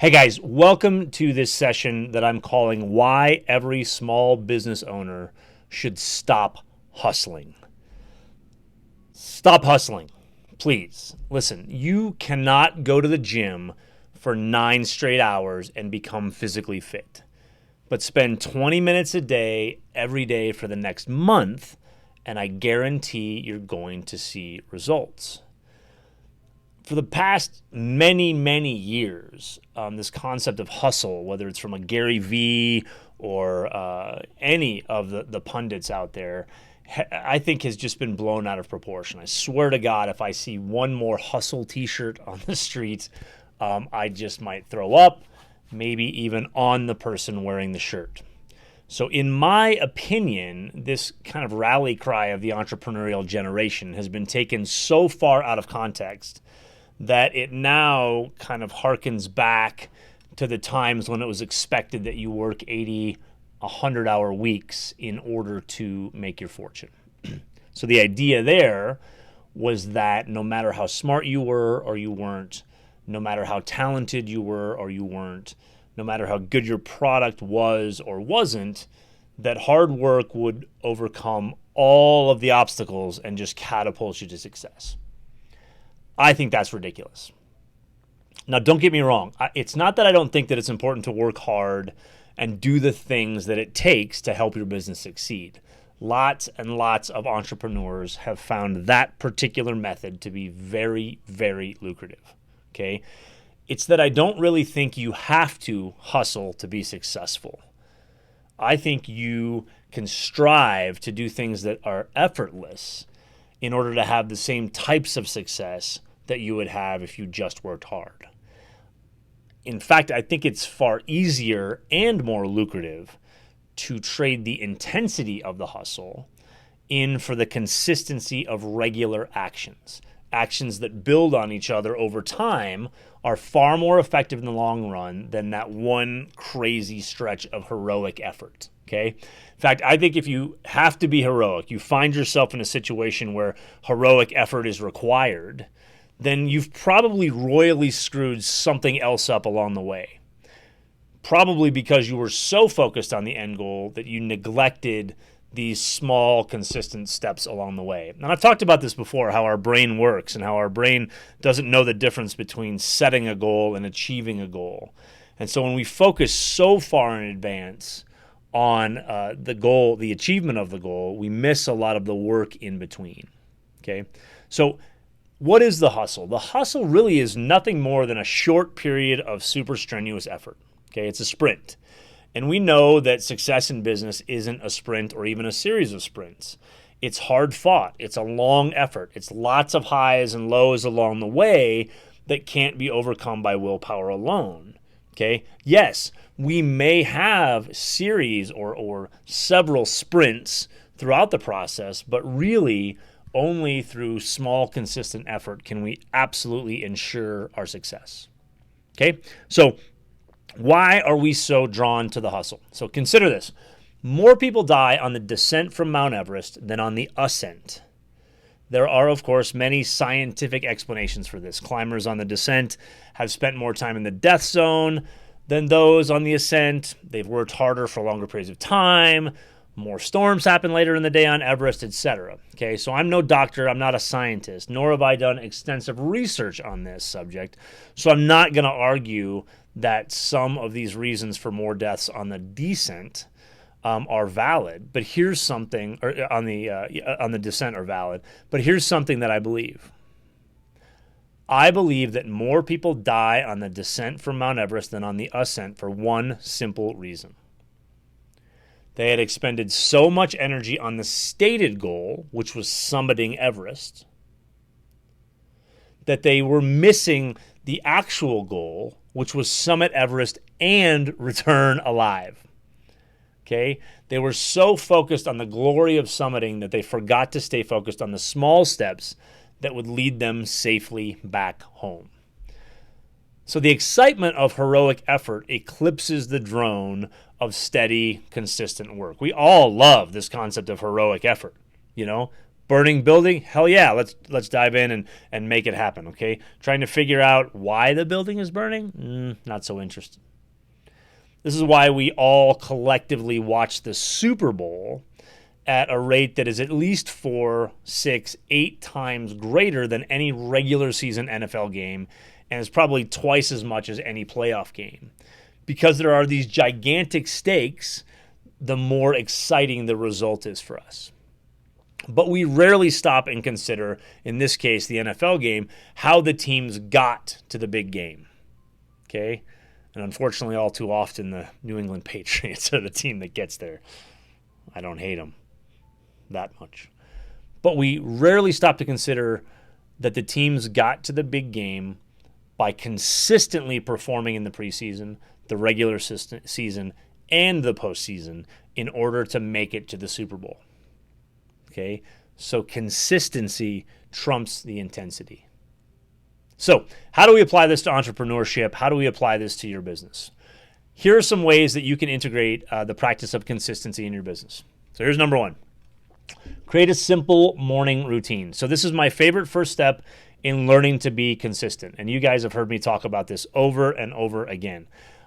Hey guys, welcome to this session that I'm calling Why Every Small Business Owner Should Stop Hustling. Stop hustling, please. Listen, you cannot go to the gym for 9 straight hours and become physically fit, but spend 20 minutes a day every day for the next month, and I guarantee you're going to see results. For the past many years, this concept of hustle, whether it's from a Gary Vee or any of the pundits out there, I think has just been blown out of proportion. I swear to God, if I see one more hustle t-shirt on the street, I just might throw up, maybe even on the person wearing the shirt. So in my opinion, this kind of rally cry of the entrepreneurial generation has been taken so far out of context that it now kind of harkens back to the times when it was expected that you work 80, 100-hour weeks in order to make your fortune. So the idea there was that no matter how smart you were or you weren't, no matter how talented you were or you weren't, no matter how good your product was or wasn't, that hard work would overcome all of the obstacles and just catapult you to success. I think that's ridiculous. Now, don't get me wrong. It's not that I don't think that it's important to work hard and do the things that it takes to help your business succeed. Lots and lots of entrepreneurs have found that particular method to be very lucrative. Okay? It's that I don't really think you have to hustle to be successful. I think you can strive to do things that are effortless in order to have the same types of success that you would have if you just worked hard. In fact, I think it's far easier and more lucrative to trade the intensity of the hustle in for the consistency of regular actions. Actions that build on each other over time are far more effective in the long run than that one crazy stretch of heroic effort. Okay? In fact, I think if you have to be heroic, you find yourself in a situation where heroic effort is required, then you've probably royally screwed something else up along the way. Probably because you were so focused on the end goal that you neglected these small, consistent steps along the way. And I've talked about this before, how our brain works and how our brain doesn't know the difference between setting a goal and achieving a goal. And so when we focus so far in advance on the goal, the achievement of the goal, we miss a lot of the work in between. Okay? So what is the hustle? The hustle really is nothing more than a short period of super strenuous effort. Okay? It's a sprint. And we know that success in business isn't a sprint or even a series of sprints. It's hard fought. It's a long effort. It's lots of highs and lows along the way that can't be overcome by willpower alone. Okay? Yes, we may have series or several sprints throughout the process, but really only through small, consistent effort can we absolutely ensure our success. Okay? So why are we so drawn to the hustle? So consider this. More people die on the descent from Mount Everest than on the ascent. There are, of course, many scientific explanations for this. Climbers on the descent have spent more time in the death zone than those on the ascent. They've worked harder for longer periods of time. More storms happen later in the day on Everest, etc. Okay, so I'm no doctor, I'm not a scientist, nor have I done extensive research on this subject. So I'm not going to argue that some of these reasons for more deaths on the descent are valid. But here's something, or on the descent are valid. But here's something that I believe. I believe that more people die on the descent from Mount Everest than on the ascent for one simple reason. They had expended so much energy on the stated goal, which was summiting Everest, that they were missing the actual goal, which was summit Everest and return alive. Okay? They were so focused on the glory of summiting that they forgot to stay focused on the small steps that would lead them safely back home. So the excitement of heroic effort eclipses the drone of steady, consistent work. We all love this concept of heroic effort. You know, Burning building? Hell yeah, let's dive in and make it happen, okay? Trying to figure out why the building is burning? Not so interested. This is why we all collectively watch the Super Bowl at a rate that is at least 4, 6, 8 times greater than any regular season NFL game, and is probably twice as much as any playoff game. Because there are these gigantic stakes, the more exciting the result is for us. But we rarely stop and consider, in this case, the NFL game, how the teams got to the big game. Okay? And unfortunately, all too often, the New England Patriots are the team that gets there. I don't hate them that much. But we rarely stop to consider that the teams got to the big game by consistently performing in the preseason, the regular season, and the postseason in order to make it to the Super Bowl. Okay? So consistency trumps the intensity. So how do we apply this to entrepreneurship? How do we apply this to your business? Here are some ways that you can integrate the practice of consistency in your business. So here's number 1. Create a simple morning routine. So this is my favorite first step in learning to be consistent. And you guys have heard me talk about this over and over again.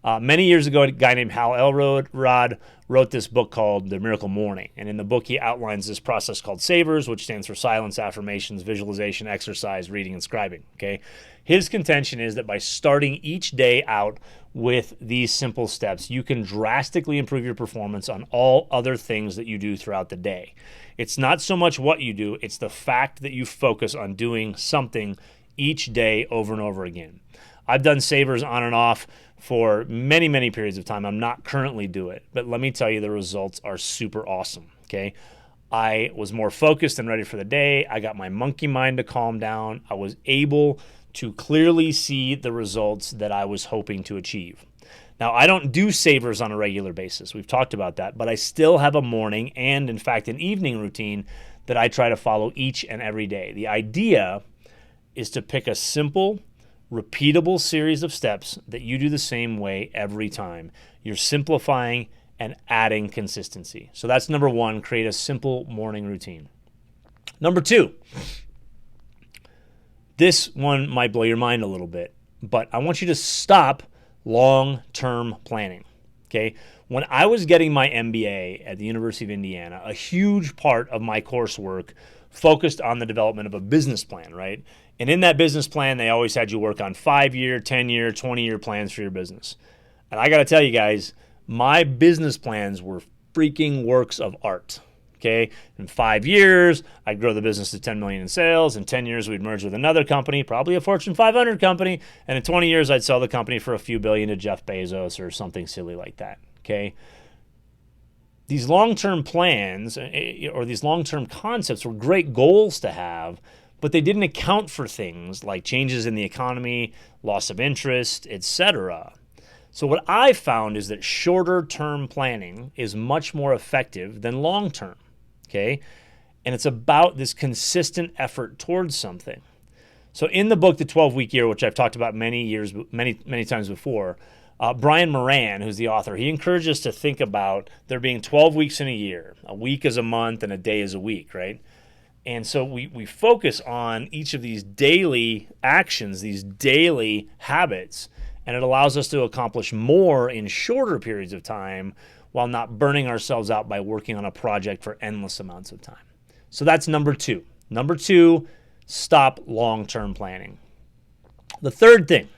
Many years ago, a guy named Hal Elrod wrote this book called The Miracle Morning. And in the book, he outlines this process called SAVERS, which stands for silence, affirmations, visualization, exercise, reading, and scribing. Okay? His contention is that by starting each day out with these simple steps, you can drastically improve your performance on all other things that you do throughout the day. It's not so much what you do, it's the fact that you focus on doing something each day over and over again. I've done SAVERS on and off for many, many periods of time. I'm not currently doing it, but let me tell you, the results are super awesome, okay? I was more focused and ready for the day. I got my monkey mind to calm down. I was able to clearly see the results that I was hoping to achieve. Now, I don't do SAVERS on a regular basis. We've talked about that, but I still have a morning and, in fact, an evening routine that I try to follow each and every day. The idea is to pick a simple, repeatable series of steps that you do the same way every time. You're simplifying and adding consistency. So that's number 1, create a simple morning routine. Number 2, this one might blow your mind a little bit, but I want you to stop long-term planning. Okay? When I was getting my MBA at the University of Indiana, a huge part of my coursework focused on the development of a business plan, right? And in that business plan, they always had you work on 5-year, 10-year, 20-year plans for your business. And I got to tell you guys, my business plans were freaking works of art. Okay, in 5 years, I'd grow the business to 10 million in sales. In 10 years, we'd merge with another company, probably a Fortune 500 company. And in 20 years, I'd sell the company for a few billion to Jeff Bezos or something silly like that. Okay, these long-term plans or these long-term concepts were great goals to have, but they didn't account for things like changes in the economy, loss of interest, etc. So what I found is that shorter-term planning is much more effective than long-term. Okay? And it's about this consistent effort towards something. So in the book, The 12-Week Year, which I've talked about many times before, Brian Moran, who's the author, he encouraged us to think about there being 12 weeks in a year. A week is a month and a day is a week, right? And so we focus on each of these daily actions, these daily habits, and it allows us to accomplish more in shorter periods of time while not burning ourselves out by working on a project for endless amounts of time. So that's number 2. Number 2, stop long-term planning. The third thing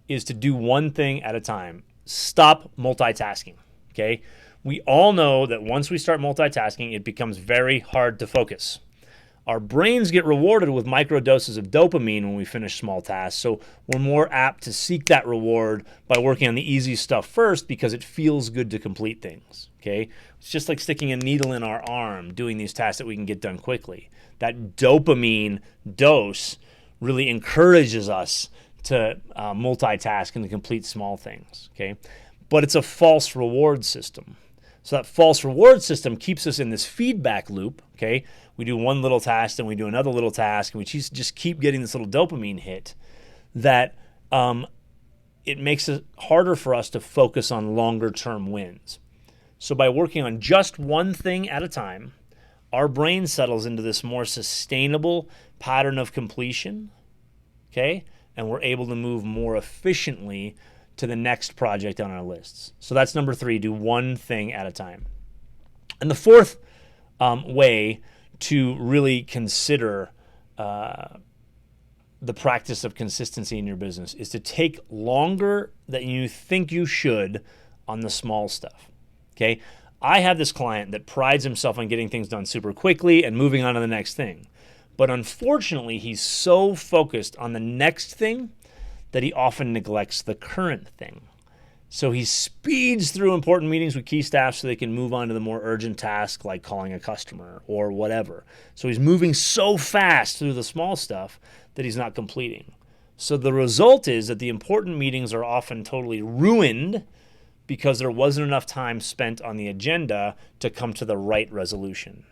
is to do one thing at a time. Stop multitasking, okay? We all know that once we start multitasking, it becomes very hard to focus. Our brains get rewarded with micro doses of dopamine when we finish small tasks, so we're more apt to seek that reward by working on the easy stuff first because it feels good to complete things, okay? It's just like sticking a needle in our arm, doing these tasks that we can get done quickly. That dopamine dose really encourages us to multitask and to complete small things, okay? But it's a false reward system. So that false reward system keeps us in this feedback loop, okay? We do one little task, then we do another little task, and we just keep getting this little dopamine hit that it makes it harder for us to focus on longer-term wins. So by working on just one thing at a time, our brain settles into this more sustainable pattern of completion, okay? And we're able to move more efficiently to the next project on our lists. So that's number 3, do one thing at a time. And the fourth way to really consider the practice of consistency in your business is to take longer than you think you should on the small stuff, okay? I have this client that prides himself on getting things done super quickly and moving on to the next thing. But unfortunately, he's so focused on the next thing that he often neglects the current thing. So he speeds through important meetings with key staff so they can move on to the more urgent task like calling a customer or whatever. So he's moving so fast through the small stuff that he's not completing. So the result is that the important meetings are often totally ruined because there wasn't enough time spent on the agenda to come to the right resolution.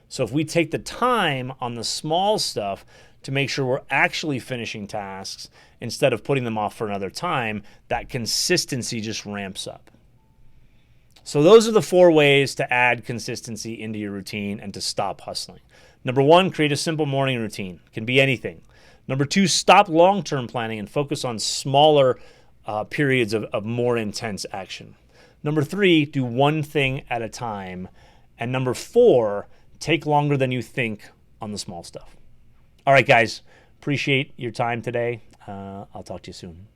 So if we take the time on the small stuff to make sure we're actually finishing tasks instead of putting them off for another time, that consistency just ramps up. So those are the 4 ways to add consistency into your routine and to stop hustling. Number 1, create a simple morning routine. It can be anything. Number 2, stop long-term planning and focus on smaller periods of more intense action. Number 3, do one thing at a time. And number 4, take longer than you think on the small stuff. All right, guys, appreciate your time today. I'll talk to you soon.